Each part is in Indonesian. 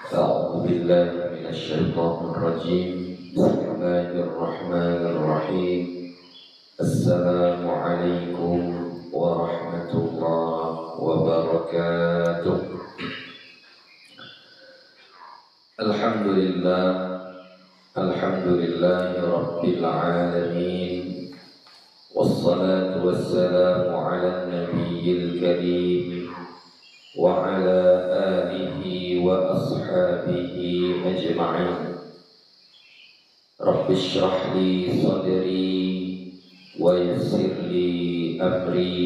أعوذ بالله من الشيطان الرجيم. بسم الله الرحمن الرحيم. السلام عليكم ورحمة الله وبركاته. الحمد لله رب العالمين، والصلاة والسلام على النبي الكريم وعلى آله وأصحابه أجمعين. رب اشرح لي صدري ويسر لي أمري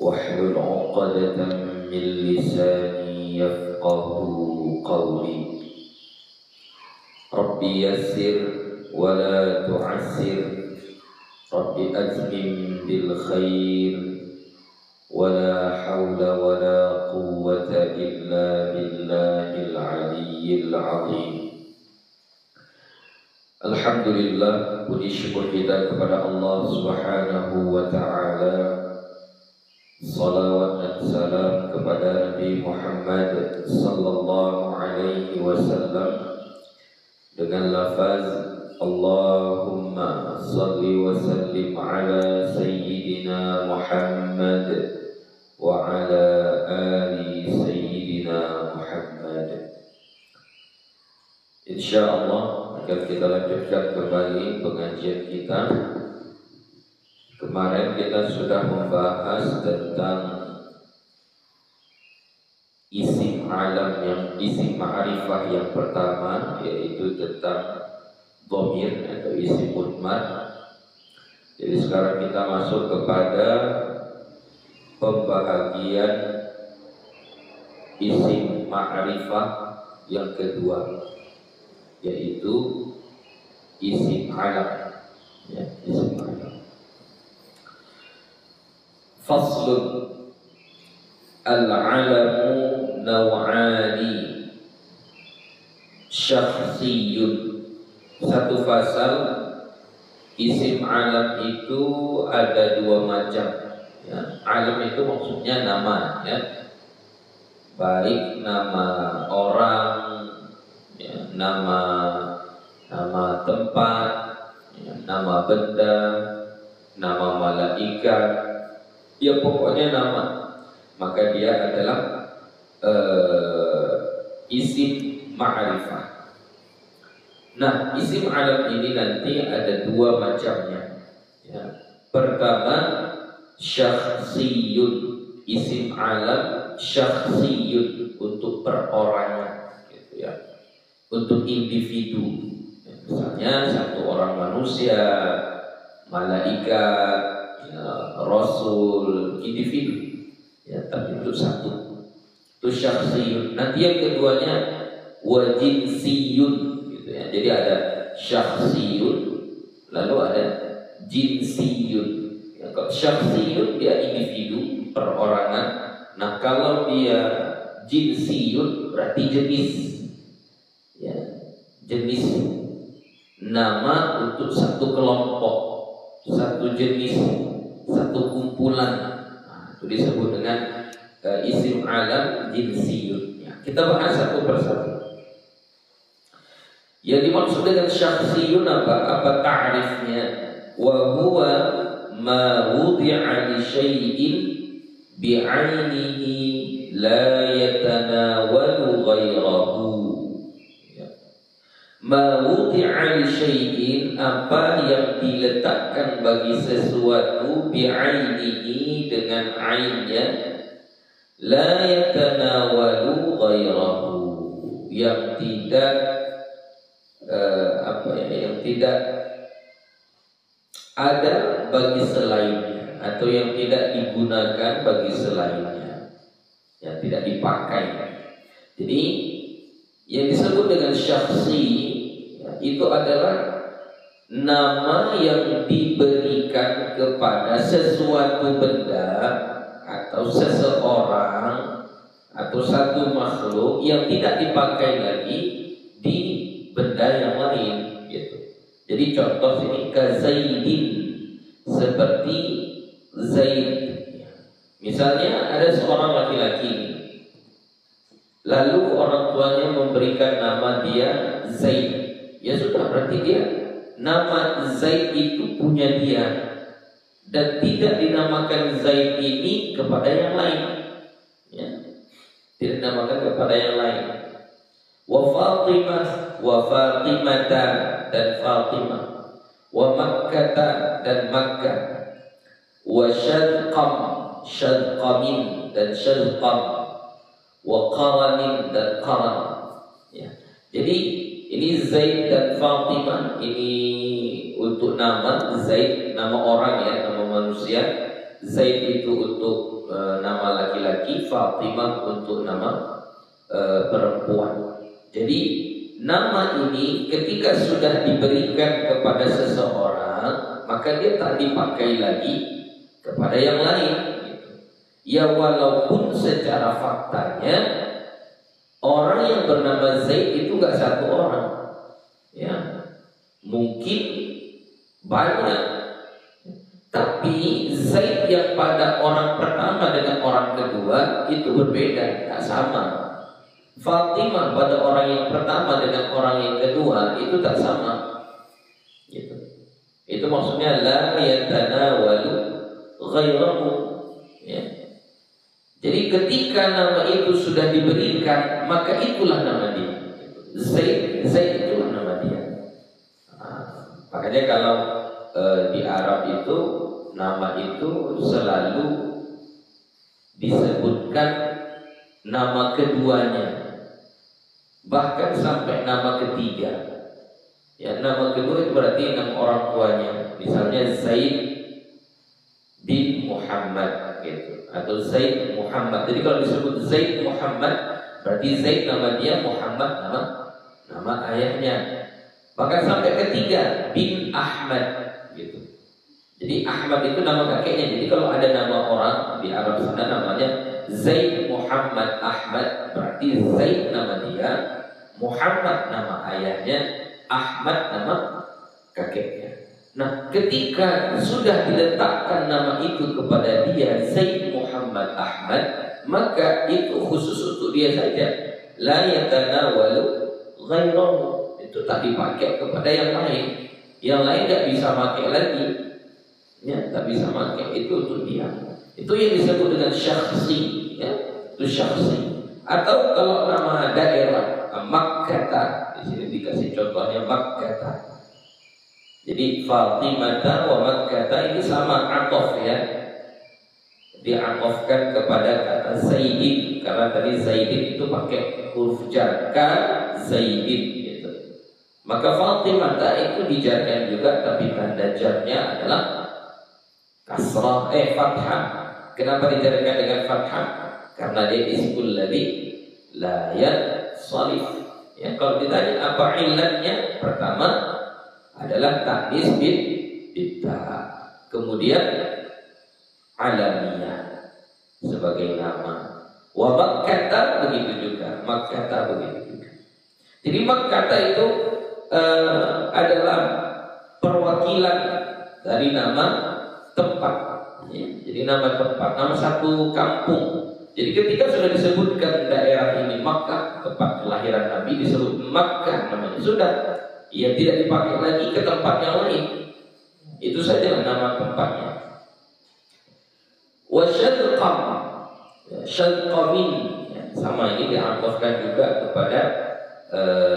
واحلل عقدة من لساني يفقه قولي. رب يسر ولا تعسر، رب أتمم بالخير، ولا حول ولا قوة إلا بالله العلي العظيم. Alhamdulillah, puji syukur kita kepada Allah Subhanahu wa Ta'ala. Salawat dan salam kepada Nabi Muhammad sallallahu alaihi wasallam dengan lafaz Allahumma salli wa sallim ala sayyidina Muhammad wa ala ali sayyidina Muhammad. Insyaallah akan kita lanjutkan kembali pengajian kita. Kemarin kita sudah membahas tentang isim alam, yang isim ma'rifah yang pertama, yaitu tentang dhamir atau isim mudmar. Jadi sekarang kita masuk kepada pembahagian isim ma'rifah yang kedua, yaitu isim alam, isim alam. Faslun, al-alamu naw'ani syakhsiyun. Satu fasal, isim alam itu ada dua macam. Alam itu maksudnya nama, baik nama orang, nama tempat, nama benda, nama malaikat, ya pokoknya nama. Maka dia adalah isim ma'rifah. Nah, isim alam ini nanti ada dua macamnya. Pertama, syakhsiyun, isim alam syakhsiyun, untuk perorangan, gitu ya, untuk individu. Misalnya satu orang manusia, malaikat, rasul, individu. Tapi itu satu, itu syakhsiyun. Nanti yang keduanya wajinsiyun, gitu ya. Jadi ada syakhsiyun, lalu ada jinsiyun. Kalau syakhsiyun dia individu, perorangan. Nah, kalau dia jinsiyun berarti jenis, jenis nama untuk satu kelompok, satu jenis, satu kumpulan. Itu disebut dengan isim alam jinsiyun. Kita bahas satu persatu. Yang dimaksud dengan syakhsiyun apa ta'rifnya? Wa huwa ma wudi'a li syai'in bi'ainihi la yatanawalu ghairahu. Ma wudi'a li syai'in, apa yang diletakkan bagi sesuatu, bi'ainihi, dengan ainnya, la yatanawalu ghairahu, yang tidak yang tidak ada bagi selainnya, atau yang tidak digunakan bagi selainnya, yang tidak dipakai. Jadi yang disebut dengan syakhsi itu adalah nama yang diberikan kepada sesuatu benda atau seseorang atau satu makhluk yang tidak dipakai lagi di benda yang lain, gitu. Jadi contoh sini kazaidin, seperti Zaid. Misalnya ada seorang laki-laki, lalu orang tuanya memberikan nama dia Zaid. Ya sudah, berarti dia nama Zaid itu punya dia, dan tidak dinamakan Zaid ini kepada yang lain. Ya, tidak dinamakan kepada yang lain. Wa Fatimah, wa Fatimata, dan Fatimah, wa Makkata, dan Makkah, wa Syadqam, Syadqamin, dan Syadqam, wa Qaranin, dan Qaran. Ya. Jadi ini Zaid dan Fatimah, ini untuk nama Zaid, nama orang ya, nama manusia. Zaid itu untuk nama laki-laki, Fatimah untuk nama perempuan. Jadi nama ini ketika sudah diberikan kepada seseorang, maka dia tak dipakai lagi kepada yang lain. Ya walaupun secara faktanya orang yang bernama Zaid itu gak satu orang, ya mungkin banyak, tapi Zaid yang pada orang pertama dengan orang kedua itu berbeda, tak sama. Fatimah pada orang yang pertama dengan orang yang kedua itu tak sama. Gitu. Itu maksudnya la yatanawalu ghairahu. Ya. Jadi ketika nama itu sudah diberikan, maka itulah nama dia. Zaid itulah nama dia. Makanya kalau di Arab itu nama itu selalu disebutkan nama keduanya, bahkan sampai nama ketiga. Ya, nama kedua itu berarti nama orang tuanya. Misalnya Zaid bin Muhammad gitu, atau Zaid Muhammad. Jadi kalau disebut Zaid Muhammad, berarti Zaid nama dia, Muhammad nama ayahnya. Bahkan sampai ketiga bin Ahmad gitu. Jadi Ahmad itu nama kakeknya. Jadi kalau ada nama orang di Arab sana namanya Zaid Muhammad Ahmad, berarti Zaid nama dia, Muhammad nama ayahnya, Ahmad nama kakeknya. Nah, ketika sudah diletakkan nama itu kepada dia, Zaid Muhammad Ahmad, maka itu khusus untuk dia saja. La yatanawalu ghairahu. Itu tak dipakai kepada yang lain. Yang lain tak bisa pakai lagi. Ya, tak bisa pakai, itu untuk dia. Itu yang disebut dengan syakhsi, ya, itu syakhsi. Atau kalau nama daerah Makkah, di sini dikasih contohnya Makkah. Jadi Fatimah wa Makkah ini sama atof ya, diatofkan kepada kata Zaidin, karena tadi Zaidin itu pakai huruf jar, ka Zaidin gitu. Maka Fatimah itu dijarkan juga, tapi tanda jarnya adalah kasrah, fathah. Kenapa dijarkan dengan fathah? Karena dia ismul ladzi la yansarif. Ya, kalau ditanya apa illatnya, pertama adalah ta'nis bita, kemudian alamiah sebagai nama. Wa Makkah begitu juga, Makkah begitu juga. Jadi Makkah itu adalah perwakilan dari nama tempat. Ya, jadi nama tempat, nama satu kampung. Jadi ketika sudah disebutkan daerah ini Makkah, tempat kelahiran Nabi, disebut Makkah namanya, sudah, ia tidak dipakai lagi ke tempat yang lain. Itu saja nama tempatnya. Wa Syadqam, Syadqamin, ya, sama ini diatofkan juga kepada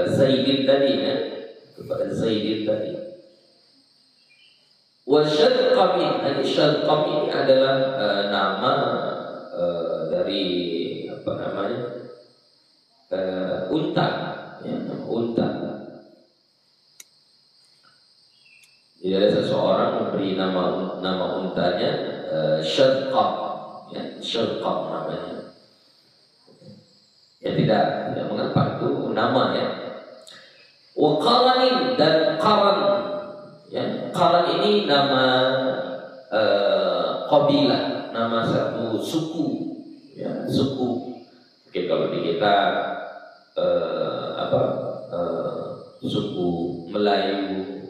Zaidin tadi ya, kepada Zaidin tadi. Wa Syadqamin, Syadqam ini adalah nama dari apa namanya, unta, ya, unta. Jadi ada seseorang memberi nama untanya Syadqam, ya, Syadqam namanya. Ya tidak mengapa, itu nama ya. Wa Qaranin, dan Qaran, ya, Qaran ini nama qabilah, nama satu suku, ya, suku. Mungkin kalau di kita suku Melayu,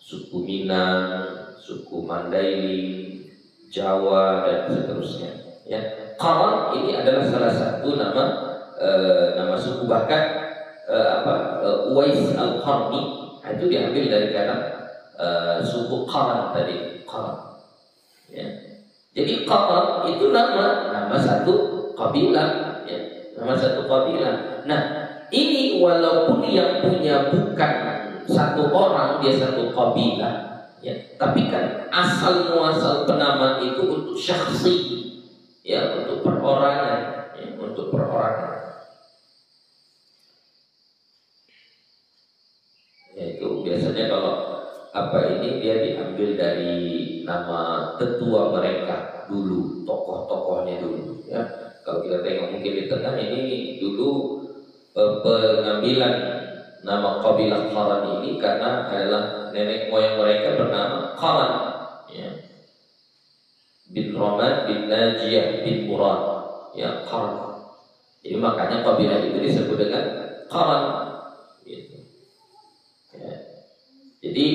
suku Minang, suku Mandailing, Jawa, dan seterusnya. Ya, Qaran ini adalah salah satu nama nama suku, bahkan Uwais Al-Qarni itu diambil dari kata suku Qaran tadi, Qaran. Ya. Jadi Qaran itu nama satu kabilah, ya. Nama satu kabilah. Nah, ini walaupun yang punya bukan satu orang, dia satu kabilah, ya. Tapi kan asal muasal penamaan itu untuk syakhsi, ya, untuk perorangan, ya, untuk perorangan. Yaitu biasanya kalau ini dia diambil dari nama tetua mereka dulu, tokoh-tokohnya dulu, ya. Kalau kita tengok mungkin di tengah ini dulu pengambilan nama kabilah Qaran ini karena adalah nenek moyang mereka bernama Qaran, ya. Bin Roman bin Najiyah bin Murad, ya, Qaran. Jadi makanya kabilah itu disebut dengan Qaran. Jadi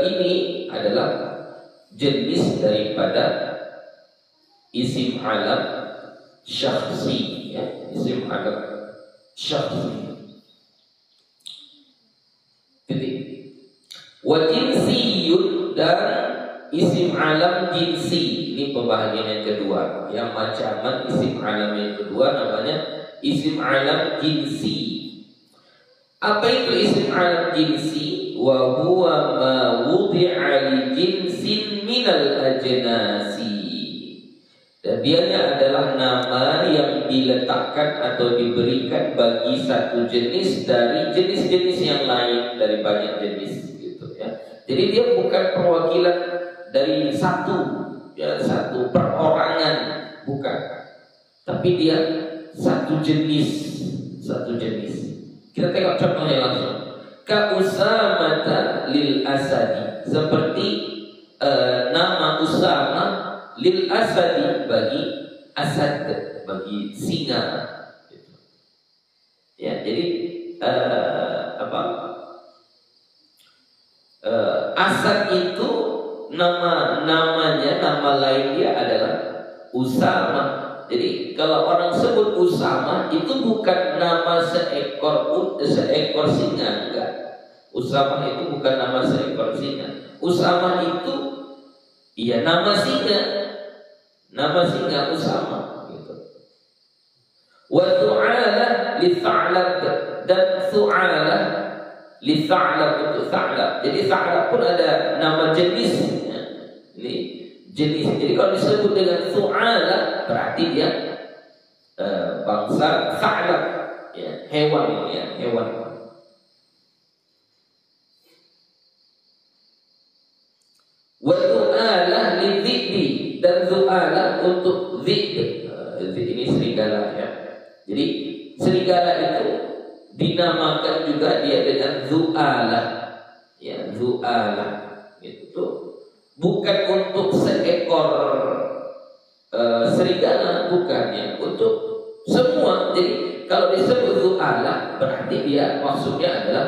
ini adalah jenis daripada isim alam syakhsi, ya, isim alam syakhsi. Jadi wa jinsiyun, dan isim alam jinsi. Ini pembahagian yang kedua. Yang macaman isim alam yang kedua namanya isim alam jinsi. Apa itu isim alam jinsi? Wa huwa ma wudi'a li jinsin minal ajnasi. Dan dianya adalah nama yang diletakkan atau diberikan bagi satu jenis dari jenis-jenis yang lain, dari banyak jenis, gitu, ya. Jadi dia bukan perwakilan dari satu, ya, satu perorangan, bukan. Tapi dia satu jenis, satu jenis. Kita tengok contohnya langsung. Ka Usamata lil Asadi, seperti nama Usama lil Asadi bagi Asad, bagi singa. Ya, jadi Asad itu namanya, nama lain dia adalah Usama. Jadi kalau orang sebut Usama itu bukan nama seekor singa, enggak. Usama itu bukan nama seekor singa. Usama itu iya nama singa. Nama singa Usama, gitu. Wa Thu'ala li Tha'lab, dan Thu'ala li Tha'lab itu Tha'lab. Jadi Tha'lab pun ada nama jenisnya. Ini jenis. Jadi kalau disebut dengan Thu'ala berarti dia bangsa Tha'lab, ya, hewan ini, ya, hewan. Wa Thu'ala li Dhi'bi, dan Thu'ala untuk Dhi'b. Ini serigala, ya. Jadi serigala itu dinamakan juga dia dengan Thu'ala, ya, Thu'ala, gitu. Bukan untuk seekor serigala, bukan, ya, untuk semua. Jadi kalau disebut Thu'ala berarti dia maksudnya adalah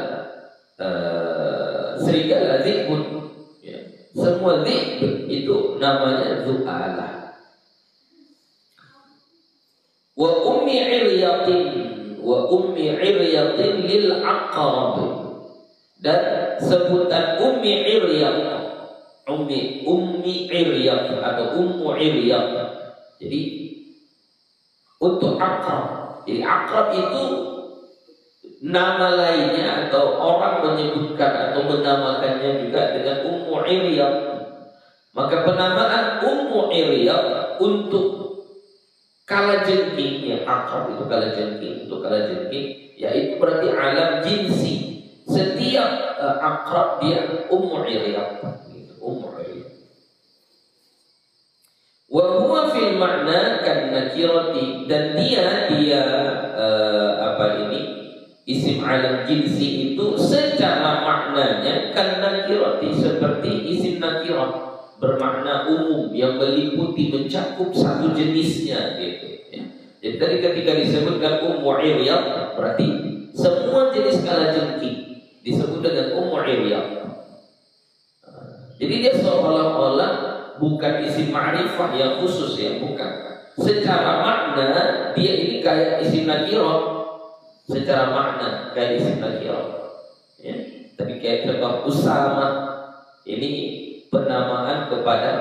serigala, Dhi'bun, ya. Semua Dhi'b itu namanya Thu'ala. Wa ummi iryatin lil aqrab, dan sebutan ummi iryat, ummi iryat atau ummu iryat. Jadi untuk aqrab. Jadi aqrab itu nama lainnya atau orang menyebutkan atau menamakannya juga dengan ummu iryat. Maka penamaan ummu iryat untuk kalajengking, ya, aqrab itu kalajengking, untuk kalajengking, yaitu berarti alam jinsi. Setiap aqrab dia ummu iryat, ummu iryat. Wa huwa fil ma'na kan nakirati, dan dia isim alam jinsi itu secara maknanya kan nakirati, seperti isim nakirah, bermakna umum yang meliputi, mencakup satu jenisnya, gitu, ya. Jadi tadi ketika disebutkan ummu iryat berarti semua jenis kalajengking disebut dengan ummu iryat. Jadi dia seolah-olah bukan isim ma'rifah yang khusus, ya, bukan. secara makna dia ini kayak isim nakirah. Secara makna kayak isim nakirah. Ya. Tapi kayak contoh Usama ini penamaan kepada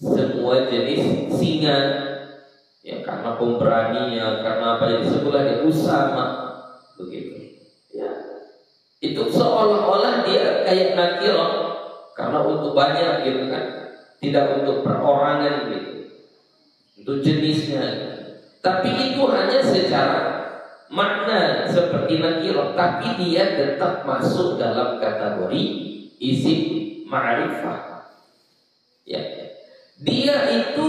semua jenis singa. Ya, karena pemberaninya, karena apa yang disebutlah dia Usama begitu. Ya. Itu seolah-olah dia kayak nakirah karena untuk banyak gitu kan. Tidak untuk perorangan gitu. Untuk jenisnya. Tapi itu hanya secara makna seperti nakirah, tapi dia tetap masuk dalam kategori isim ma'rifah. Ya. Dia itu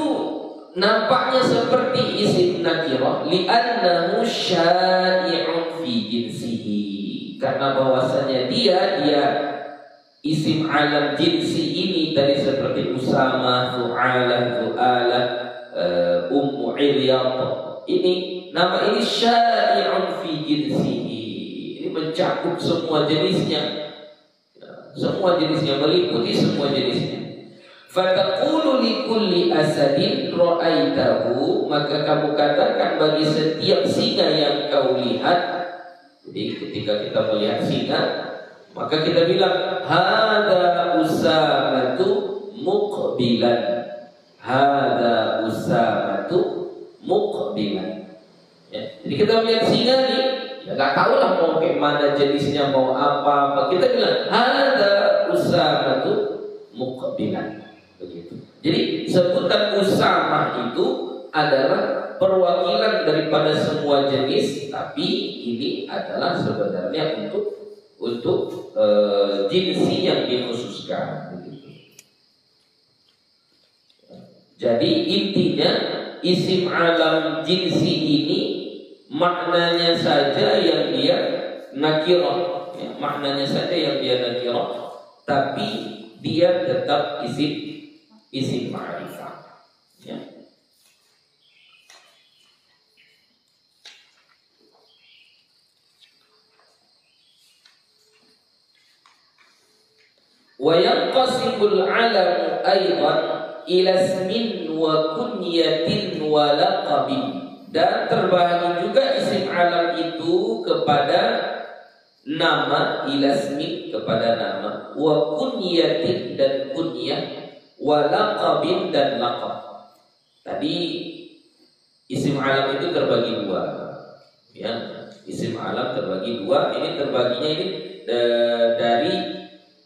nampaknya seperti isim nakirah li'annahu syai'un fi jinsihi, karena bahwasanya dia isim alam jinsi ini dari seperti Usama, Zu'alah, Ummu Ilyad, ini nama ini syai'un fi jinsihi, ini mencakup semua jenisnya, semua jenisnya, meliputi semua jenisnya. Fataqulu likulli asadin ra'aitahu, maka kamu katakan bagi setiap singa yang kau lihat. Jadi ketika kita melihat singa, maka kita bilang hadza usamatu muqbilan, hadza usamatu muqbilan. Ya, jadi kita melihat singa nih, ya nggak tahu lah mau kayak mana jenisnya, mau apa. Kita bilang hadza usamatu muqbilan. Begitu. Jadi sebutan Usamah itu adalah perwakilan daripada semua jenis, tapi ini adalah sebenarnya untuk jinsi yang dikhususkan. Begitu. Jadi intinya isim alam jinsi ini maknanya saja yang dia nakirah, ya, maknanya saja yang dia nakirah, tapi dia tetap isim ma'rifah. Ya. Wa yanqasimul 'alamu aidan ila ismin wa kunyatin wa laqabin, dan terbagi juga isim alam itu kepada nama, ila ismin kepada nama, wa kunyatin dan kunyah, wa laqabin dan laqab. Tadi isim alam itu terbagi dua. Ya, isim alam terbagi dua. Ini terbaginya ini dari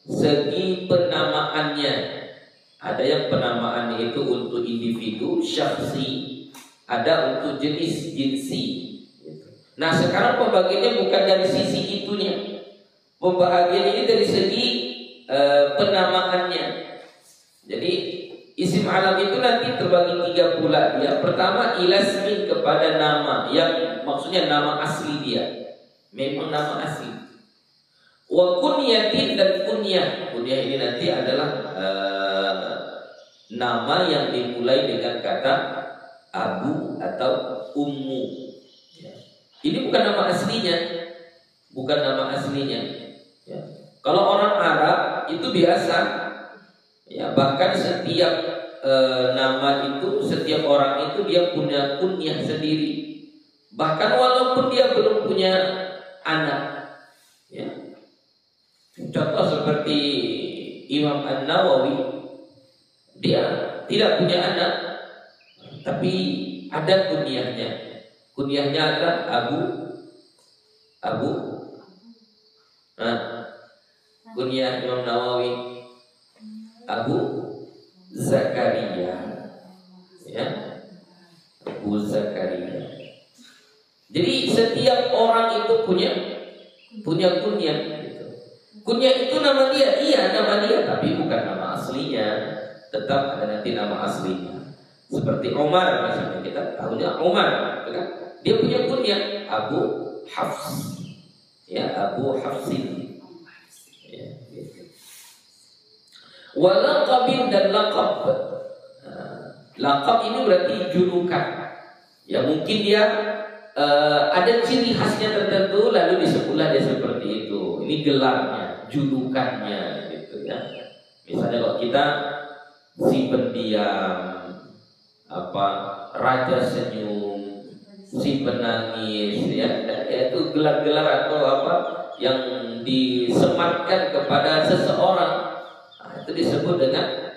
segi penamaannya. Ada yang penamaannya itu untuk individu, syakhsi, ada untuk jenis, jinsi. Nah, sekarang pembagiannya bukan dari sisi itunya. Pembagian ini dari segi penamaannya. Jadi isim alam itu nanti terbagi tiga pula dia. Pertama ilasmin kepada nama, yang maksudnya nama asli dia, memang nama asli. Wa kunyatin dan kunyah. Kunyah ini nanti adalah nama yang dimulai dengan kata abu atau ummu. Ya. Ini bukan nama aslinya, bukan nama aslinya. Ya. Kalau orang Arab itu biasa. Ya, bahkan setiap nama itu, setiap orang itu dia punya kunyah sendiri. Bahkan walaupun dia belum punya anak. Ya. Contoh seperti Imam An-Nawawi, dia tidak punya anak, tapi ada kunyahnya. Kunyahnya adalah Abu. Nah, kunyah Imam Nawawi Abu Zakaria, ya, Abu Zakaria. Jadi setiap orang itu punya kunyah. Gitu. Kunyah itu nama dia, iya nama dia, tapi bukan nama aslinya. Tetap ada nanti nama aslinya. Seperti Umar misalnya, kita tahunya Umar, kan? Dia punya kunyah Abu Hafs, ya, Abu Hafsin. Ya, gitu. Walaqabin dan laqab. Laqab ini berarti julukan. Ya mungkin dia ada ciri khasnya tertentu, lalu disebutlah dia seperti itu. Ini gelarnya, julukannya, gitu ya. Misalnya kalau kita si pendiam, apa raja senyum, si penangis, ya, yaitu gelar-gelar atau apa yang disematkan kepada seseorang. Nah, itu disebut dengan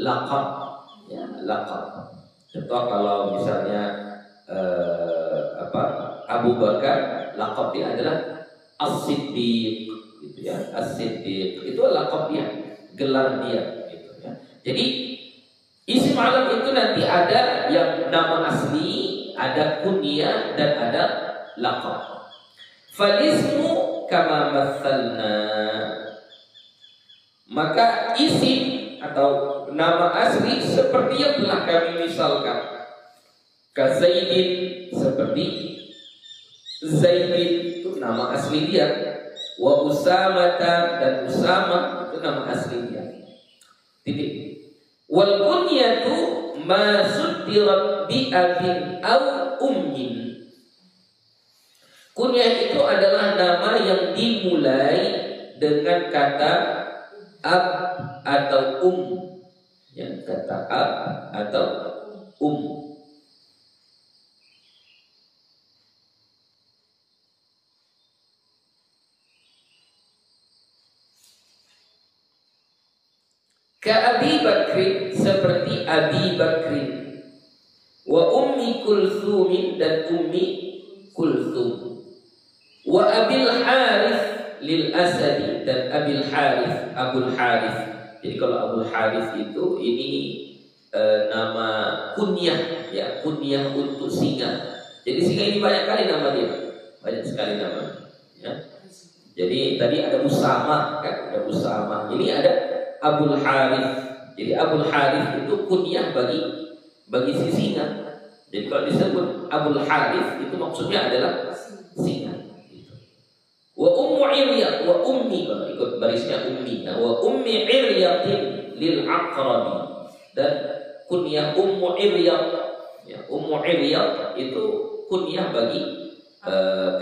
laqab, ya, laqab. Contoh kalau misalnya Abu Bakar, laqab dia adalah As-Siddiq, gitu ya. As-Siddiq itu laqab dia, gelar dia, gitu ya. Jadi isim alam itu nanti ada yang nama asli, ada kunyah dan ada laqab. Falismu kama mathalna, maka isim atau nama asli seperti yang telah kami misalkan. Ka Zaidin, seperti Zaidin itu nama asli dia. Wa Usamata, dan Usama itu nama asli dia. Titik. Wal kunyatu ma suddirat bi abin aw ummin. Kunyah itu adalah nama yang dimulai dengan kata ab atau ya, kata ab atau Ka Abi Bakrin, seperti Abi Bakrin. Wa Ummi Kulthumin, dan Ummi Kulthum. Wa Abil Harith lil Asadi, dan Abil Harith, Abul Harith. Jadi kalau Abul Harith itu ini nama kunyah, ya, kunyah untuk singa. Jadi singa ini banyak kali nama dia, banyak sekali nama, ya. Jadi tadi ada Usama, kan, ada Usama. Ini ada Abul Harith. Jadi Abul Harith itu kunyah bagi si singa. Jadi kalau disebut Abul Harith itu maksudnya adalah singa. Wa ummu Iryat, wa ummi, kalau ikut barisnya ummi. Wa ummi Iryatin lil Aqrabi, dan kunyah Ummu Iryat, ya, Ummu Iryat itu kunyah bagi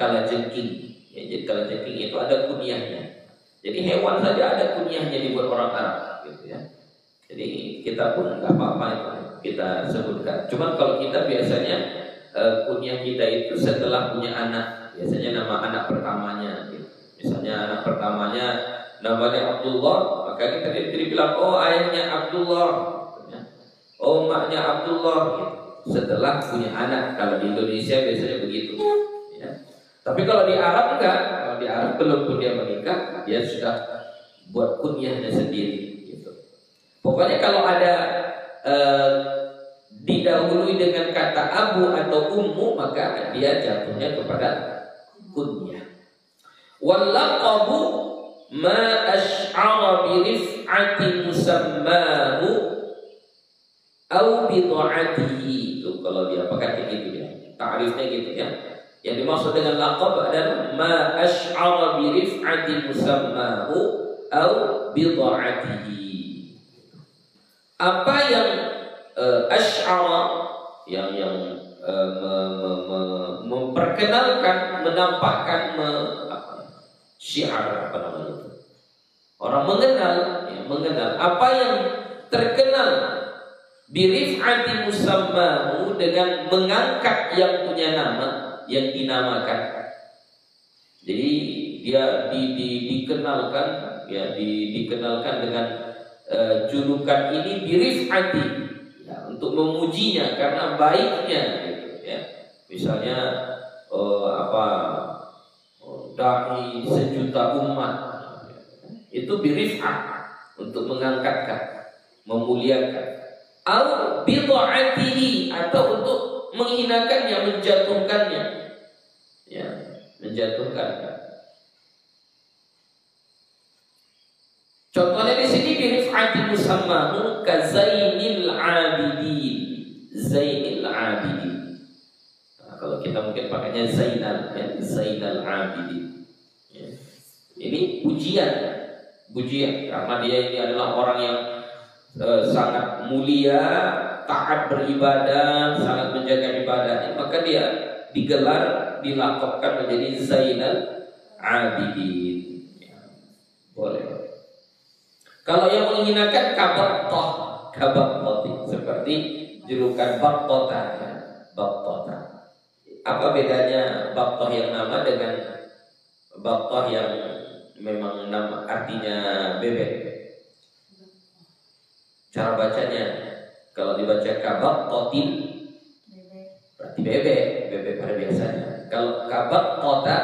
kalajengking. Ya, jadi kalajengking itu ada kunyahnya. Jadi hewan saja ada kunyahnya dibuat orang Arab, gitu ya. Jadi kita pun nggak apa-apa itu kita sebutkan. Cuman kalau kita biasanya kunyah kita itu setelah punya anak, biasanya nama anak pertamanya, gitu. Misalnya anak pertamanya namanya Abdullah, maka kita bilang, oh ayahnya Abdullah, gitu ya. Oh maknya Abdullah, gitu. Setelah punya anak. Kalau di Indonesia biasanya begitu, ya. Tapi kalau di Arab enggak. Kalau di Arab belum pun dia menikah, dia sudah buat kunyahnya sendiri, gitu. Pokoknya kalau ada didahului dengan kata abu atau ummu, maka dia jatuhnya kepada kunyah. Wal laqabu ma ash'ara bi rif'ati musammahu aw bi ta'atihi. Itu kalau dia pakai gitu ya. Ta'rifnya gitu ya. Yang dimaksud dengan laqab adalah ma ash'ara bi rif'ati musammahu aw bi ta'atihi. Apa yang ash'ara, yang memperkenalkan, menampakkan, syiar, apa namanya itu? Orang mengenal, ya, mengenal apa yang terkenal birif'ati musammahu, dengan mengangkat yang punya nama, yang dinamakan. Jadi dia dikenalkan, ya, dikenalkan dengan julukan ini birif'ati, ya, untuk memujinya karena baiknya, gitu ya. Misalnya dai sejuta umat, itu birif'ah, untuk mengangkatkan, memuliakan. Au bi ta'atihi, atau untuk menghinakannya, menjatuhkannya, ya, menjatuhkan. Contohnya di sini birif'ati musammahu ka Zainil Abidin, Zainil Abidin. Nah, kalau kita mungkin pakainya Zainal, ya, Zainal Abidin. Ya. Ini pujian karena dia ini adalah orang yang sangat mulia, taat beribadah, sangat menjaga ibadah, maka dia digelar, dilaqabkan menjadi Zainal Abidin. Ya, boleh. Kalau yang menghinakan kabattah seperti julukan Baktota ya. Baktota. Apa bedanya Baktoh yang nama dengan Baktoh yang memang nama artinya bebek? Cara bacanya, kalau dibaca Kabaktotin berarti bebek pada biasanya. Kalau Kabaktota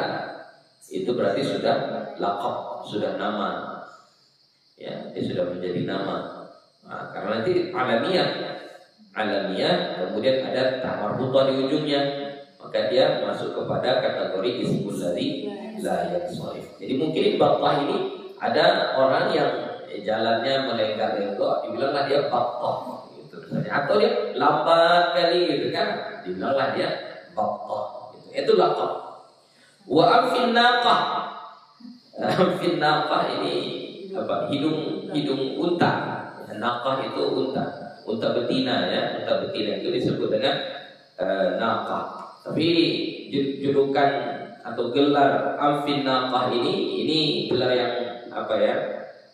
itu berarti sudah laqab, sudah nama. Ya, dia sudah menjadi nama. Nah, karena nanti alamiah, kemudian ada tamarhutah di ujungnya, maka dia masuk kepada kategori ismul ladzi la yansharif. Jadi mungkin Baktah ini ada orang yang jalannya melenggang-lenggok, dibilanglah dia Baktah gitu misalnya. Atau dia lambat kali gitu kan, dibilanglah dia Baktah gitu. Itu laqab. Wa amfin naqah. Amfin naqah ini apa? Hidung unta. Naqah itu unta betina ya. Unta betina itu disebut dengan naqah. Tapi julukan atau gelar amfin naqah ini gelar yang apa ya?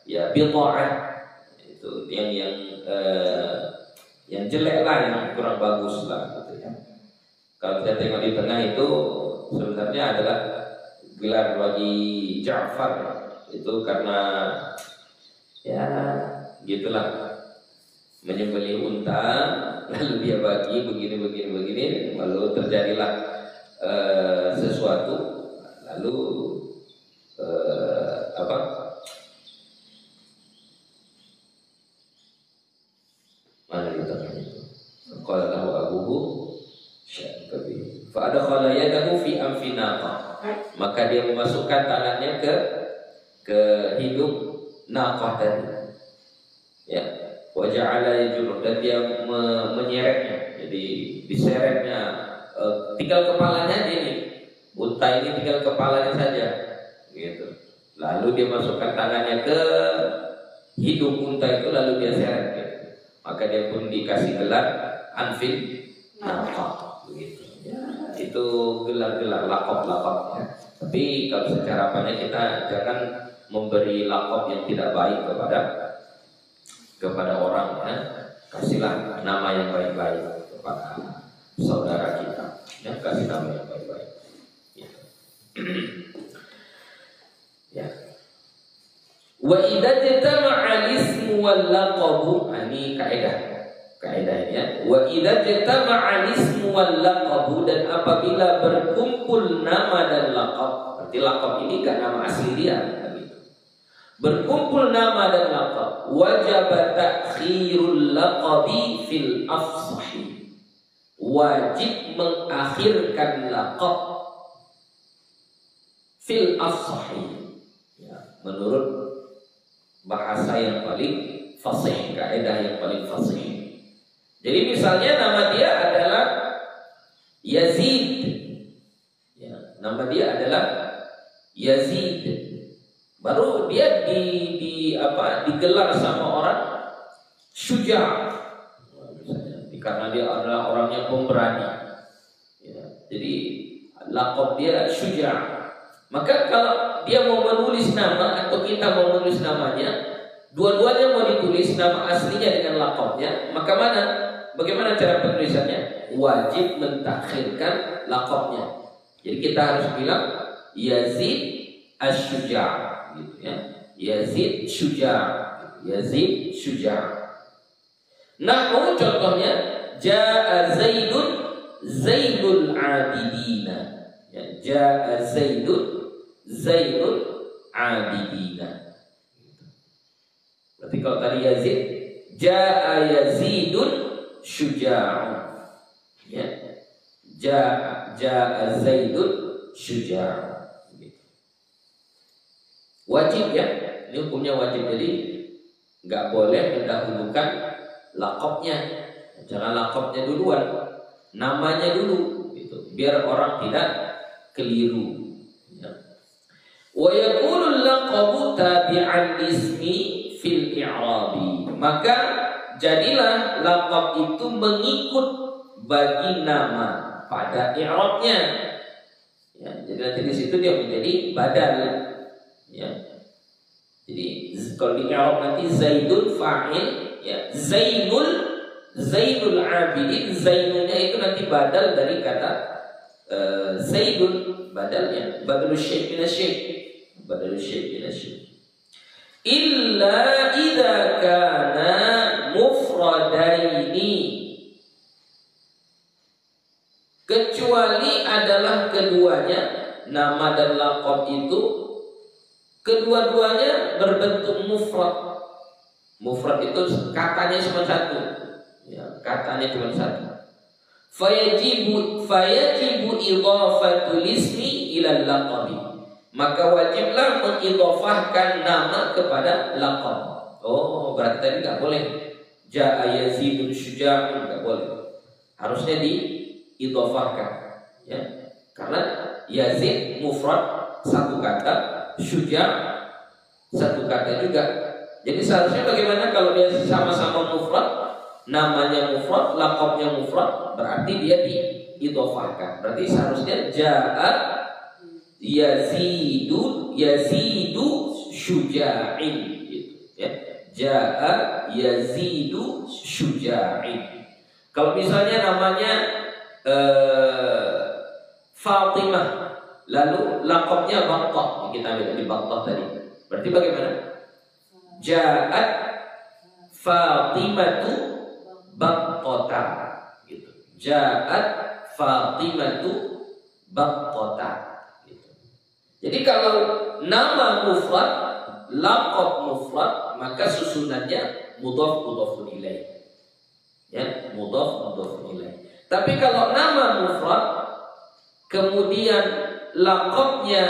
Ya bid'ah. Itu yang jelek lah, yang kurang bagus lah gitu ya. Kalau kita tengok di tengah itu sebenarnya adalah gelar bagi Ja'far itu karena ya gitulah, menyembelih unta lalu dia bagi begini lalu terjadilah sesuatu lalu apa mana ditanya itu qala lahu abuhu syaqabi fa adkhala yadahu fi anfi naqah, maka dia memasukkan tangannya ke hidung naqah tadi ya, wa ja'ala yajruh, dan dia menyeretnya, jadi diseretnya, tinggal kepalanya ini unta ini tinggal kepalanya saja gitu, lalu dia masukkan tangannya ke hidung unta itu lalu dia seret gitu. Maka dia pun dikasih gelar anfin naqah begitu ya. Itu gelar-gelar laqab-laqab ya. Tapi kalau secara apanya kita jangan memberi laqab yang tidak baik kepada orang ya. Kasihlah nama yang baik-baik kepada saudara kita ya, kasih nama yang baik-baik gitu. Ya. Wa idza jatama'a al-ismu wal laqabu, ini kaidahnya. Wa idza jatama'a al-ismu wal laqabu, dan apabila berkumpul nama dan laqab, berarti laqab ini enggak nama asli dia gitu. Berkumpul nama dan laqab, wajib ta'khirul laqabi fil afsahi. Wajib mengakhirkan laqab fil afsahi. Ya, menurut bahasa yang paling fasih, kaidah yang paling fasih. Jadi misalnya nama dia adalah Yazid, ya, nama dia adalah Yazid. Baru dia digelar sama orang Syuja, misalnya, karena dia adalah orang yang pemberani. Ya, jadi laqab dia Syuja. Maka kalau dia mau menulis nama atau kita mau menulis namanya, dua-duanya mau ditulis nama aslinya dengan laqabnya, maka bagaimana cara penulisannya? Wajib mentakhirkan laqabnya. Jadi kita harus bilang Yazid Asy-Syuja' gitu ya. Yazid Syuja', Yazid Syuja'. Nahu contohnya Ja'a Zaidun Zainul Abidina. Ya, Ja'a Zaidun Zainul Abidina. Berarti kalau tadi Yazid, Ja'a Yazidun Syuja'un. Ya. Ja'a Zaidun Syuja'un. Wajib ya, ini hukumnya wajib. Jadi nggak boleh mendahulukan laqabnya. Jangan laqabnya duluan, namanya dulu gitu. Biar orang tidak keliru. Wa yakunu laqabu tabi'an ismi fil i'rabi. Maka jadilah laqab itu mengikut bagi nama pada i'rabnya. Ya, jadi nanti di situ dia menjadi badal. Ya. Jadi kalau di i'rab nanti Zaidun fa'il, ya, Zainul Zainul Abidin, Zainulnya itu nanti badal dari kata Zaidun, badalnya badalul syai' minasyai', badalul syai' minasyai'. Illa idza kana mufradaini, kecuali adalah keduanya, nama dan laqab itu kedua-duanya berbentuk mufrad. Mufrad itu katanya cuma satu, ya, katanya cuma satu. Fayajibu idhafatul ismi ila laqabi, maka wajiblah mengidhafahkan nama kepada laqab. Oh, berarti tadi nggak boleh jaa yazidun syuja'un, nggak boleh, harusnya diidhafahkan, ya, karena Yazid mufrad satu kata, Syuja' satu kata juga. Jadi seharusnya bagaimana kalau dia sama-sama mufrad, namanya mufrad, laqabnya mufrad, berarti dia diidhafahkan. Berarti seharusnya ja'a yazidu syuja'in, gitu, ya. Ja'a yazidu syuja'in. Kalau misalnya namanya Fatimah, lalu laqabnya Battah, kita lihat di Battah tadi, berarti bagaimana? Ja'at Fatimatu Battata, gitu. Ja'at Fatimatu Battata, gitu. Jadi kalau nama mufrad, laqab mufrad, maka susunannya mudhaf ilaih, ya, mudhaf ilaih. Tapi kalau nama mufrad kemudian laqabnya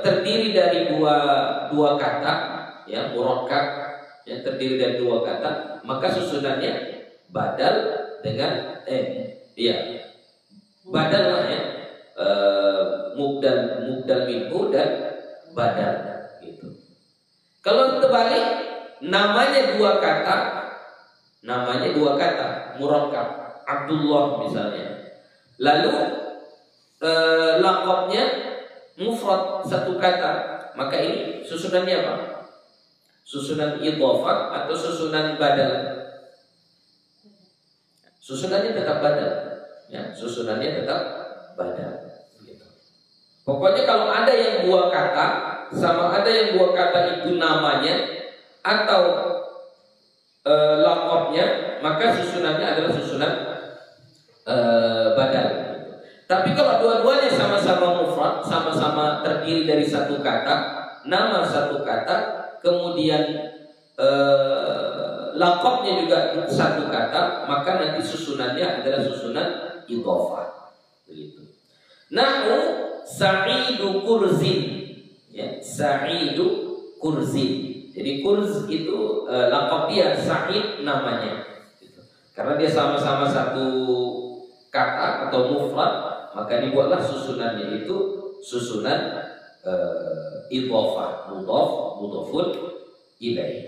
terdiri dari dua kata, ya, murakkab, yang terdiri dari dua kata, maka susunannya badal dengan badal lah, ya, mubdal minhu dan badal, gitu. Kalau terbalik, namanya dua kata murakkab, Abdullah misalnya, lalu laqabnya mufrad satu kata, maka ini susunannya apa? Susunan idhofah atau susunan badal? Susunannya tetap badal, ya, susunannya tetap badal, gitu. Pokoknya kalau ada yang dua kata, sama ada yang dua kata itu namanya atau laqabnya, maka susunannya adalah susunan badal. Tapi kalau dua-duanya sama-sama mufrad, sama-sama terdiri dari satu kata, nama satu kata, kemudian laqabnya juga satu kata, maka nanti susunannya adalah susunan idhofah, begitu. Nahu Sa'idu Kurzin, ya, Sa'idu Kurzin. Jadi Kurz itu laqab dia, Sa'id namanya, gitu. Karena dia sama-sama satu kata atau mufrad, maka dibuatlah susunannya itu susunan idhofah, mudhafun ilaih.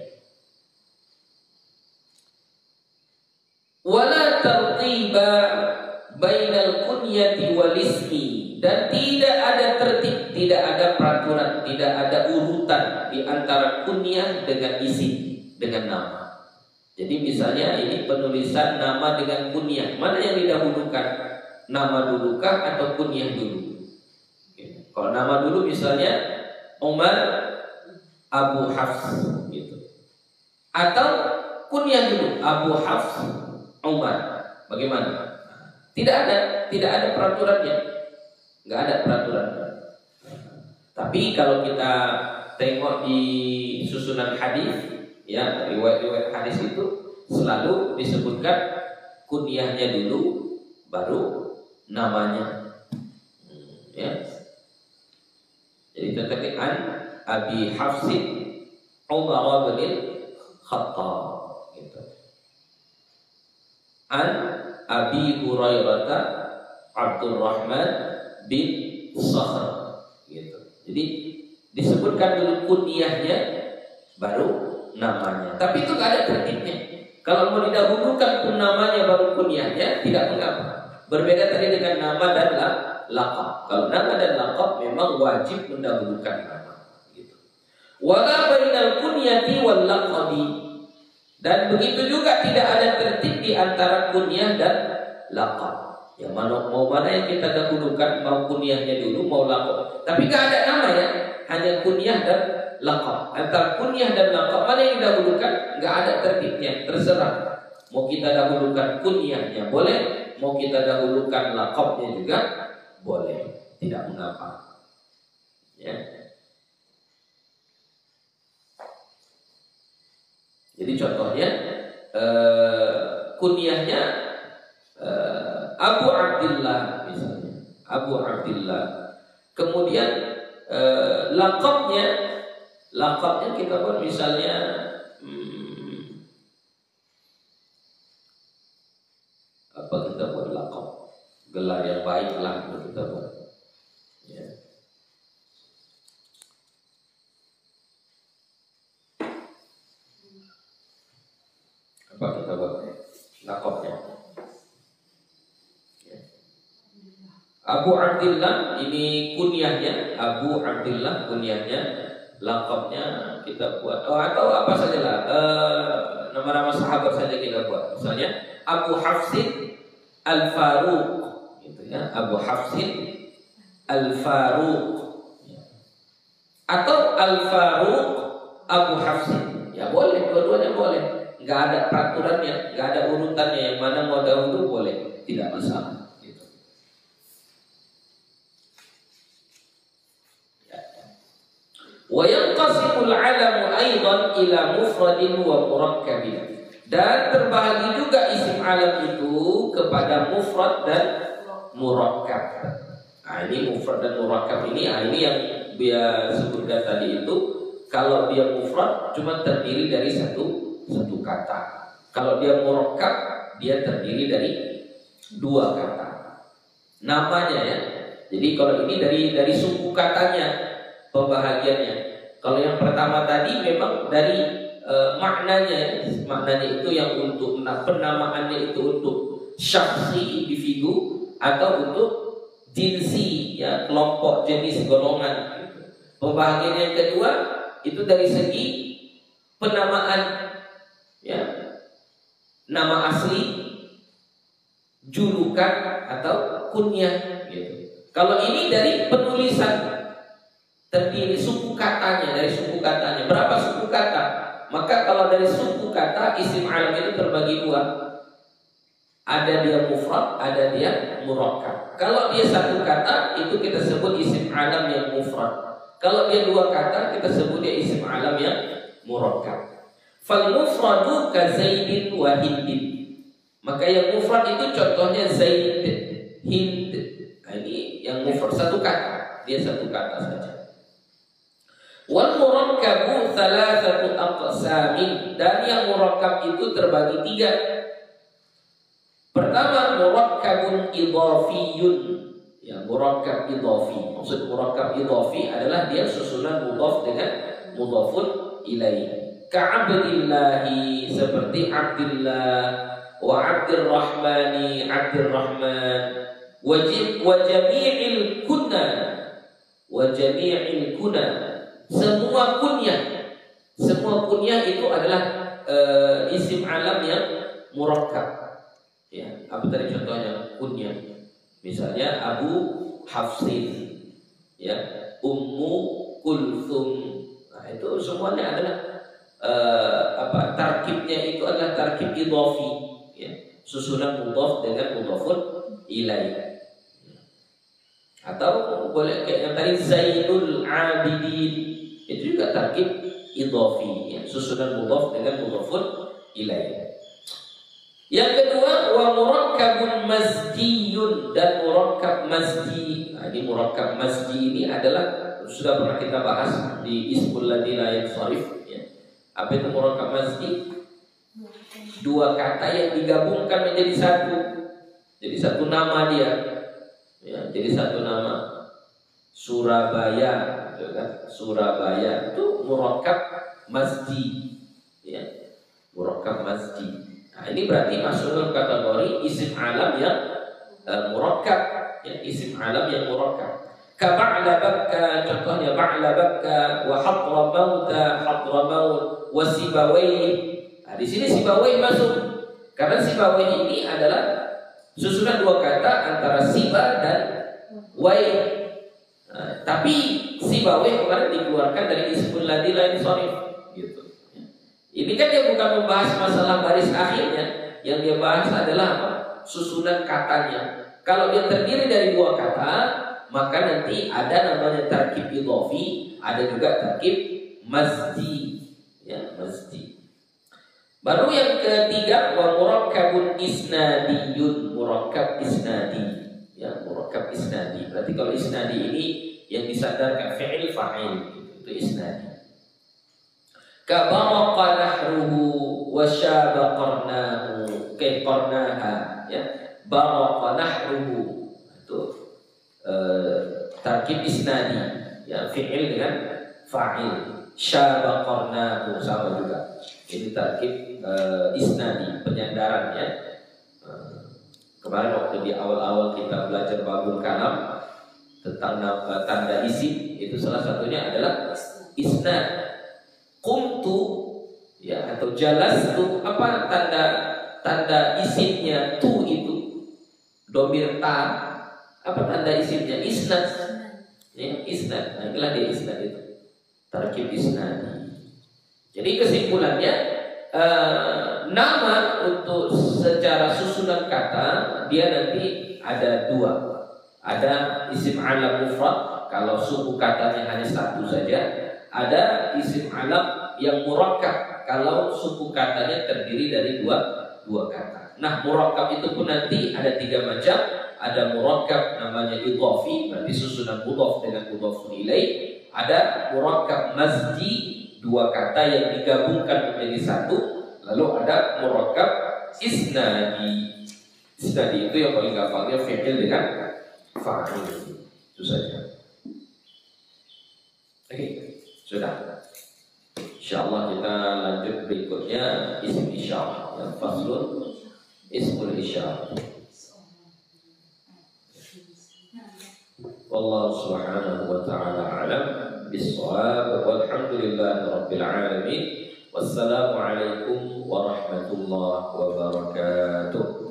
Wala tartiba bainal kunyati wal ismi, dan tidak ada tertib, tidak ada peraturan, tidak ada urutan di antara kunyah dengan isim, dengan nama. Jadi misalnya ini penulisan nama dengan kunyah, mana yang didahulukan? Nama dulukah atau kunyah dulu? Oke. Kalau nama dulu misalnya Umar Abu Hafs, gitu. Atau kunyah dulu Abu Hafs Umar. Bagaimana? Tidak ada peraturannya. Nggak ada peraturannya. Tapi kalau kita tengok di susunan hadis, ya, riwayat-riwayat hadis itu selalu disebutkan kunyahnya dulu, baru namanya, ya. Jadi contohnya an Abi Hafsin Umar bin Khattab, gitu. An Abi Hurairah Abdurrahman bin Sakhr, gitu. Jadi disebutkan dulu kunyahnya, baru namanya. Tapi itu nggak ada tertibnya. Kalau mau didahulukan pun namanya baru kunyahnya, tidak mengapa. Berbeda tadi dengan nama dan laqab. Kalau nama dan laqab memang wajib mendahulukan nama, gitu. Wala bainal kunyati wal laqabi, Dan begitu juga tidak ada tertib di antara kunyah dan laqab. Yang mau mana yang kita dahulukan, mau kunyahnya dulu, mau laqab. Tapi gak ada nama ya, hanya kunyah dan laqab. Antara kunyah dan laqab mana yang didahulukan? Gak ada tertibnya, terserah. Mau kita dahulukan kunyahnya boleh, mau kita dahulukan laqabnya juga boleh, tidak mengapa. Ya. Jadi contohnya kunyahnya Abu Abdillah misalnya, Abu Abdillah. Kemudian laqabnya kita buat misalnya apa kita buat laqab, gelar yang baik lah kita buat. Ya. Apa kita buat laqabnya? Abu Abdillah ini kunyahnya, Abu Abdillah kunyahnya, laqabnya kita buat atau apa sajalah nama-nama sahabat saja kita buat. Misalnya Abu Hafsin Al-Faruq gitu ya, Abu Hafsin Al-Faruq atau Al-Faruq Abu Hafsin. Ya boleh, dua-duanya boleh. Enggak ada peraturannya, enggak ada urutannya, yang mana mau dahulu boleh, tidak masalah. Wa yanqasimul 'alamu aidan ila mufradin wa murakkabin. Dan terbagi juga isim alam itu kepada mufrad dan murakkab. Nah, ini mufrad dan murakkab ini yang dia sebutkan tadi itu, kalau dia mufrad cuma terdiri dari satu kata. Kalau dia murakkab dia terdiri dari dua kata. Namanya ya. Jadi kalau ini dari suku katanya pembahagiannya. Kalau yang pertama tadi memang dari maknanya itu yang untuk penamaannya itu untuk syakhsi individu atau untuk jinsi ya, kelompok jenis golongan. Pembahagian yang kedua itu dari segi penamaan ya, nama asli, julukan atau kunyah gitu. Kalau ini dari penulisan, terdiri suku katanya, dari suku katanya. Berapa suku kata? Maka kalau dari suku kata isim alam itu terbagi dua. Ada dia mufrad, ada dia murakkab. Kalau dia satu kata itu kita sebut isim alam yang mufrad. Kalau dia dua kata kita sebut dia isim alam yang murakkab. Fal mufradu ka Zaidin wa Hindin. Maka yang mufrad itu contohnya Zaid, Hind. Nah, ini yang mufrad satu kata, dia satu kata saja. Wal murakkabu thalathatu aqsamin. Dan yang murakkab itu terbagi tiga. Pertama murakkabun idhafiyun. Ya, murakkab idhafi. Maksud murakkab idhafi adalah dia susunan mudhaf dengan mudhafun ilaih. Ka'abdillahi, seperti Abdillah, wa Abdirrahmani, Abdirrahman, wa jami'il kunna, wa jami'il kunna. Semua kunyah itu adalah isim alam yang murakkab. Ya, apa tadi contohnya kunyah? Misalnya Abu Hafsin, ya, Ummu Kulthum. Nah, itu semuanya adalah tarkibnya itu adalah tarkib idhafi, ya, susunan mudhaf dengan mudhafun ilaih. Atau boleh kayak yang tadi Zainul Abidin, itu juga tarkib idhafi ya, susunan mudhaf dengan mudhafun ilaih. Yang kedua wa murakkabun masjiyun, dan murakkab masji. Nah, ini murakkab masji ini adalah sudah pernah kita bahas di ismul ladzi la yansharif ya. Apa itu murakkab masji? Dua kata yang digabungkan menjadi satu. Jadi satu nama dia. Ya, jadi satu nama. Surabaya, gitu kan? Surabaya itu murakkab masjid, ya, murakkab masjid. Nah, ini berarti masuk dalam kategori isim alam yang murakkab, ya, isim alam yang murakkab. Ka ba'labaka, contohnya ba'labaka, wa hadramaut, hadramaut, wa sibawayh. Nah, di sini sibawai masuk karena sibawai ini adalah susunan dua kata antara siba dan wai. Nah, tapi sibawai kemarin dikeluarkan dari ismul ladzi la yansharif gitu. Ini kan dia bukan membahas masalah baris akhirnya, yang dia bahas adalah apa? Susunan katanya. Kalau dia terdiri dari dua kata, maka nanti ada namanya tarkib idhofi, ada juga tarkib mazdi, ya mazdi. Baru yang ketiga wa murakkabun isnadiyun, murakkab isnadi, ya murakkab isnadi. Berarti kalau isnadi ini yang disandarkan fi'il fa'il, itu isnadi. Ka baraqa nahruhu wa syaba qarnahu, kay qarnaha, ya baraqa nahruhu itu tarkib isnadi, ya fi'il dengan fa'il. Syaba qarnahu sama juga, ini tarkib isnadi, penyandaran, ya. Kemarin waktu di awal-awal kita belajar babul kalam tentang tanda isim, itu salah satunya adalah isnad. Qumtu, ya, atau jalastu, apa tanda isimnya? Tu itu domir ta, apa tanda isimnya? Isnad, ya, isnad. Nah, inilah dia isnad itu, tarkib isnadi. Jadi kesimpulannya, nama untuk secara susunan kata dia nanti ada dua. Ada isim alam mufrad kalau suku katanya hanya satu saja. Ada isim alam yang murakkab kalau suku katanya terdiri dari dua kata. Nah, murakkab itu pun nanti ada tiga macam. Ada murakkab namanya idhofi, berarti susunan mudhof dengan mudhofun ilaih. Ada murakkab mazdi, dua kata yang digabungkan menjadi satu. Lalu ada murakkab isnadi. Isnadi itu yang paling gampangnya fi'il dengan fa'il. Itu saja. Oke, sudah. Insyaallah kita lanjut berikutnya isim isyarah, ya, faslun ismul isyarah. Wallahu subhanahu wa ta'ala a'lam bis-shawab, walhamdulillahi rabbil alamin. Wassalamu alaikum warahmatullahi wabarakatuh.